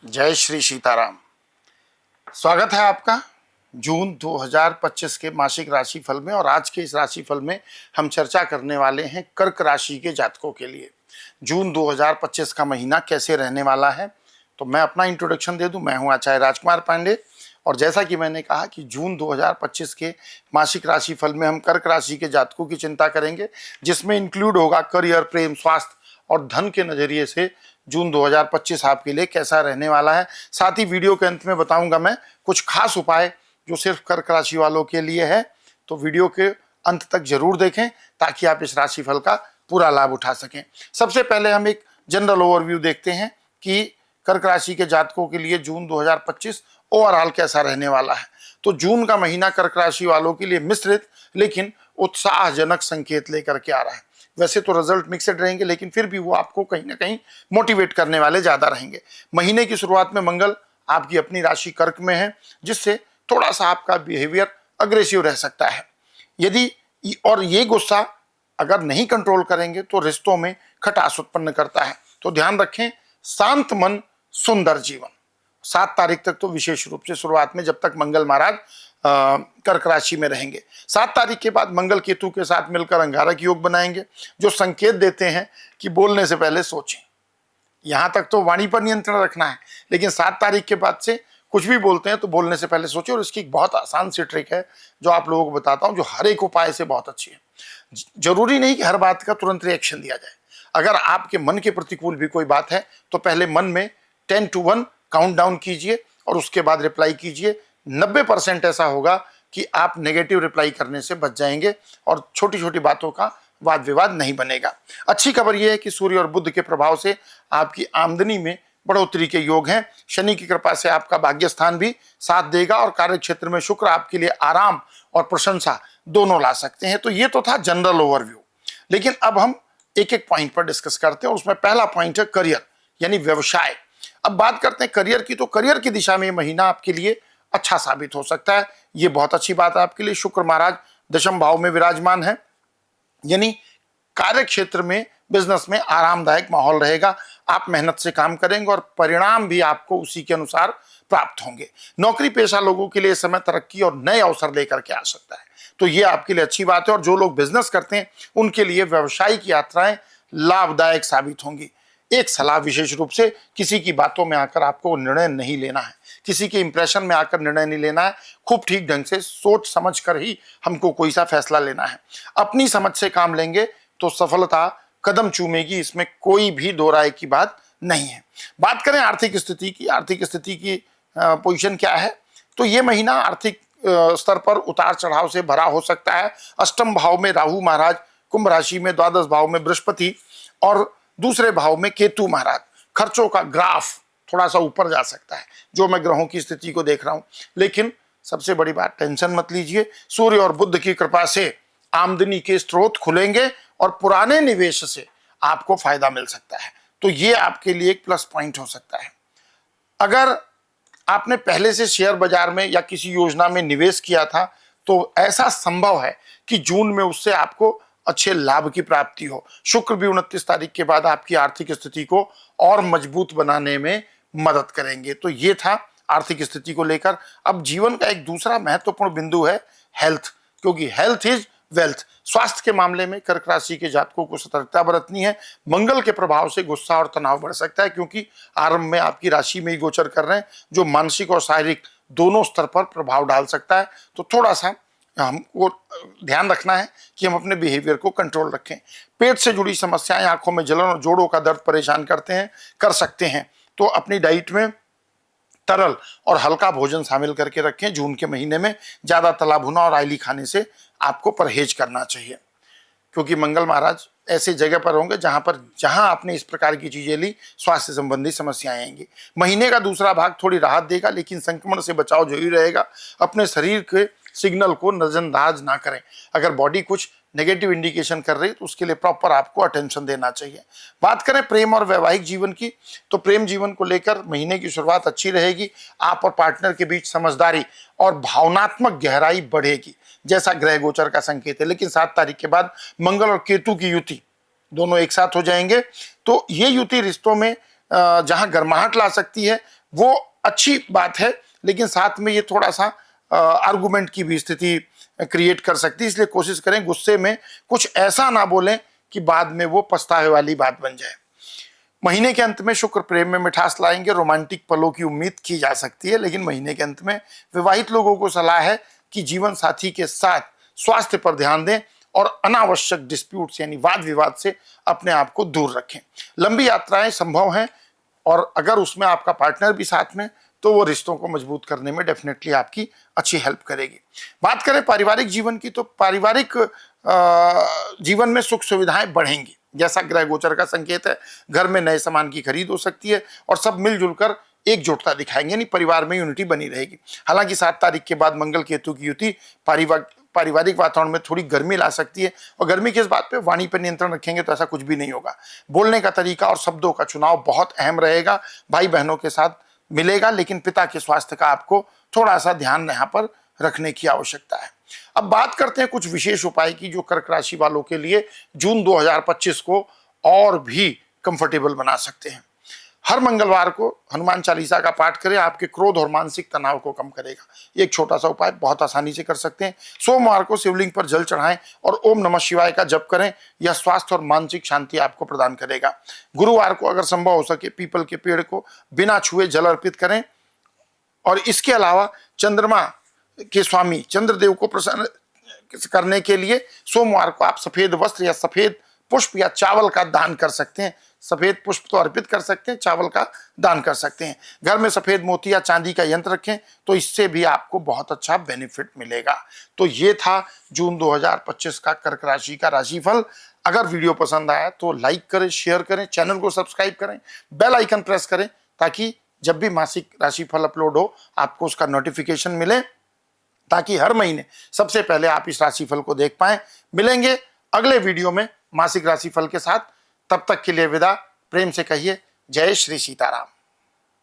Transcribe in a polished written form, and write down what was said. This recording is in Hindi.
जय श्री सीताराम। स्वागत है आपका जून 2025 के मासिक राशिफल में। और आज के इस राशिफल में हम चर्चा करने वाले हैं कर्क राशि के जातकों के लिए जून 2025 का महीना कैसे रहने वाला है। तो मैं अपना इंट्रोडक्शन दे दूं। मैं हूं आचार्य राजकुमार पांडे और जैसा कि मैंने कहा कि जून 2025 के मासिक राशिफल में हम कर्क राशि के जातकों की चिंता करेंगे, जिसमें इंक्लूड होगा करियर, प्रेम, स्वास्थ्य और धन के नजरिए से जून 2025 आपके लिए कैसा रहने वाला है। साथ ही वीडियो के अंत में बताऊंगा मैं कुछ खास उपाय जो सिर्फ कर्क राशि वालों के लिए है। तो वीडियो के अंत तक जरूर देखें ताकि आप इस राशिफल का पूरा लाभ उठा सकें। सबसे पहले हम एक जनरल ओवरव्यू देखते हैं कि कर्क राशि के जातकों के लिए जून 2025 ओवरऑल कैसा रहने वाला है। तो जून का महीना कर्क राशि वालों के लिए मिश्रित लेकिन उत्साहजनक संकेत लेकर के आ रहा है। वैसे तो रिजल्ट मिक्सड रहेंगे, लेकिन फिर भी वो आपको कहीं ना कहीं मोटिवेट करने वाले ज्यादा रहेंगे। महीने की शुरुआत में मंगल आपकी अपनी राशि कर्क में है, जिससे थोड़ा सा आपका बिहेवियर अग्रेसिव रह सकता है। यदि और ये गुस्सा अगर नहीं कंट्रोल करेंगे तो रिश्तों में खटास उत्पन्न करता है। तो ध्यान रखें, शांत मन सुंदर जीवन। 7 तारीख तक तो विशेष रूप से शुरुआत में, जब तक मंगल महाराज कर्क राशि में रहेंगे। 7 तारीख के बाद मंगल केतु के साथ मिलकर अंगारक योग बनाएंगे, जो संकेत देते हैं कि बोलने से पहले सोचें। यहां तक तो वाणी पर नियंत्रण रखना है, लेकिन 7 तारीख के बाद से कुछ भी बोलते हैं तो बोलने से पहले सोचें। और इसकी एक बहुत आसान सी ट्रिक है जो आप लोगों को बताता हूं, जो हर एक उपाय से बहुत अच्छी है। जरूरी नहीं कि हर बात का तुरंत रिएक्शन दिया जाए। अगर आपके मन के प्रतिकूल भी कोई बात है तो पहले मन में 10 to 1 काउंट डाउन कीजिए और उसके बाद रिप्लाई कीजिए। 90% ऐसा होगा कि आप नेगेटिव रिप्लाई करने से बच जाएंगे और छोटी छोटी बातों का वाद विवाद नहीं बनेगा। अच्छी खबर यह है कि सूर्य और बुध के प्रभाव से आपकी आमदनी में बढ़ोतरी के योग हैं। शनि की कृपा से आपका भाग्य स्थान भी साथ देगा और कार्य क्षेत्र में शुक्र आपके लिए आराम और प्रशंसा दोनों ला सकते हैं। तो ये तो था जनरल ओवरव्यू, लेकिन अब हम एक एक पॉइंट पर डिस्कस करते हैं। और उसमें पहला पॉइंट है करियर यानी व्यवसाय। अब बात करते हैं करियर की। तो करियर की दिशा में ये महीना आपके लिए अच्छा साबित हो सकता है। ये बहुत अच्छी बात है आपके लिए। शुक्र महाराज दशम भाव में विराजमान है, यानी कार्य क्षेत्र में, बिजनेस में आरामदायक माहौल रहेगा। आप मेहनत से काम करेंगे और परिणाम भी आपको उसी के अनुसार प्राप्त होंगे। नौकरी पेशा लोगों के लिए समय तरक्की और नए अवसर लेकर के आ सकता है, तो ये आपके लिए अच्छी बात है। और जो लोग बिजनेस करते हैं उनके लिए व्यवसायिक यात्राएं लाभदायक साबित होंगी। एक सलाह विशेष रूप से, किसी की बातों में आकर आपको निर्णय नहीं लेना है, किसी के इंप्रेशन में आकर निर्णय नहीं लेना है। खूब ठीक ढंग से सोच समझ कर ही हमको कोई सा फैसला लेना है। अपनी समझ से काम लेंगे तो सफलता कदम चूमेगी, इसमें कोई भी दो राय की बात नहीं है। बात करें आर्थिक स्थिति की। आर्थिक स्थिति की पोजीशन क्या है? तो ये महीना आर्थिक स्तर पर उतार चढ़ाव से भरा हो सकता है। अष्टम भाव में राहु महाराज, कुंभ राशि में द्वादश भाव में बृहस्पति और दूसरे भाव में केतु महाराज। खर्चों का ग्राफ थोड़ा सा ऊपर जा सकता है, जो मैं ग्रहों की स्थिति को देख रहा हूं। लेकिन सबसे बड़ी बात, टेंशन मत लीजिए। सूर्य और बुध की कृपा से आमदनी के स्रोत खुलेंगे और पुराने निवेश से आपको फायदा मिल सकता है। तो ये आपके लिए एक प्लस पॉइंट हो सकता है। अगर आपने पहले से शेयर बाजार में या किसी योजना में निवेश किया था तो ऐसा संभव है कि जून में उससे आपको अच्छे लाभ की प्राप्ति हो। शुक्र भी 29 तारीख के बाद आपकी आर्थिक स्थिति को और मजबूत बनाने में मदद करेंगे। तो ये था आर्थिक स्थिति को लेकर। अब जीवन का एक दूसरा महत्वपूर्ण बिंदु है हेल्थ, क्योंकि हेल्थ इज वेल्थ। स्वास्थ्य के मामले में कर्क राशि के जातकों को सतर्कता बरतनी है। मंगल के प्रभाव से गुस्सा और तनाव बढ़ सकता है, क्योंकि आरंभ में आपकी राशि में ही गोचर कर रहे हैं, जो मानसिक और शारीरिक दोनों स्तर पर प्रभाव डाल सकता है। तो थोड़ा सा हमको ध्यान रखना है कि हम अपने बिहेवियर को कंट्रोल रखें। पेट से जुड़ी समस्याएं, आंखों में जलन और जोड़ों का दर्द परेशान कर सकते हैं। तो अपनी डाइट में तरल और हल्का भोजन शामिल करके रखें। जून के महीने में ज्यादा तला भुना और ऑयली खाने से आपको परहेज करना चाहिए, क्योंकि मंगल महाराज ऐसी जगह पर होंगे जहां आपने इस प्रकार की चीजें ली, स्वास्थ्य संबंधी समस्याएं आएंगी। महीने का दूसरा भाग थोड़ी राहत देगा, लेकिन संक्रमण से बचाव जरूरी रहेगा। अपने शरीर के सिग्नल को नजरअंदाज ना करें। अगर बॉडी कुछ नेगेटिव इंडिकेशन कर रही है तो उसके लिए प्रॉपर आपको अटेंशन देना चाहिए। बात करें प्रेम और वैवाहिक जीवन की, तो प्रेम जीवन को लेकर महीने की शुरुआत अच्छी रहेगी। आप और पार्टनर के बीच समझदारी और भावनात्मक गहराई बढ़ेगी, जैसा ग्रह गोचर का संकेत है। लेकिन 7 तारीख के बाद मंगल और केतु की युति दोनों एक साथ हो जाएंगे, तो ये युति रिश्तों में जहां गर्माहट ला सकती है, वो अच्छी बात है, लेकिन साथ में ये थोड़ा सा आर्गुमेंट की भी स्थिति क्रिएट कर सकती है। इसलिए कोशिश करें गुस्से में कुछ ऐसा ना बोलें कि बाद में वो पछतावे वाली बात बन जाए। महीने के अंत में शुक्र प्रेम में मिठास लाएंगे, रोमांटिक पलों की उम्मीद की जा सकती है, लेकिन महीने के अंत में विवाहित लोगों को सलाह है कि जीवन साथी के साथ स्वास्थ्य पर ध्यान दें और अनावश्यक डिस्प्यूट्स यानी वाद विवाद से अपने आप को दूर रखें। लंबी यात्राएं संभव हैं और अगर उसमें आपका पार्टनर भी साथ में, तो वो रिश्तों को मजबूत करने में डेफिनेटली आपकी अच्छी हेल्प करेगी। बात करें पारिवारिक जीवन की, तो पारिवारिक जीवन में सुख सुविधाएं बढ़ेंगी, जैसा ग्रह गोचर का संकेत है। घर में नए सामान की खरीद हो सकती है और सब मिलजुल कर एकजुटता दिखाएंगे, यानी परिवार में यूनिटी बनी रहेगी। हालांकि 7 तारीख के बाद मंगल केतु की युति पारिवारिक वातावरण में थोड़ी गर्मी ला सकती है, और गर्मी की इस बात पे वाणी पर नियंत्रण रखेंगे तो ऐसा कुछ भी नहीं होगा। बोलने का तरीका और शब्दों का चुनाव बहुत अहम रहेगा। भाई बहनों के साथ मिलेगा, लेकिन पिता के स्वास्थ्य का आपको थोड़ा सा ध्यान यहाँ पर रखने की आवश्यकता है। अब बात करते हैं कुछ विशेष उपाय की, जो कर्क राशि वालों के लिए जून 2025 को और भी कंफर्टेबल बना सकते हैं। हर मंगलवार को हनुमान चालीसा का पाठ करें, आपके क्रोध और मानसिक तनाव को कम करेगा। ये एक छोटा सा उपाय बहुत आसानी से कर सकते हैं। सोमवार को शिवलिंग पर जल चढ़ाएं और ओम नमः शिवाय का जप करें, यह स्वास्थ्य और मानसिक शांति आपको प्रदान करेगा। गुरुवार को अगर संभव हो सके पीपल के पेड़ को बिना छुए जल अर्पित करें, और इसके अलावा चंद्रमा के स्वामी चंद्रदेव को प्रसन्न करने के लिए सोमवार को आप सफेद वस्त्र या सफेद पुष्प या चावल का दान कर सकते हैं। सफेद पुष्प तो अर्पित कर सकते हैं, चावल का दान कर सकते हैं। घर में सफेद मोती या चांदी का यंत्र रखें, तो इससे भी आपको बहुत अच्छा बेनिफिट मिलेगा। तो ये था जून 2025 का कर्क राशि का राशिफल। अगर वीडियो पसंद आया तो लाइक करें, शेयर करें, चैनल को सब्सक्राइब करें, बेल आइकन प्रेस करें, ताकि जब भी मासिक राशिफल अपलोड हो आपको उसका नोटिफिकेशन मिले, ताकि हर महीने सबसे पहले आप इस राशिफल को देख पाएं। मिलेंगे अगले वीडियो में मासिक राशिफल के साथ। तब तक के लिए विदा। प्रेम से कहिए जय श्री सीताराम।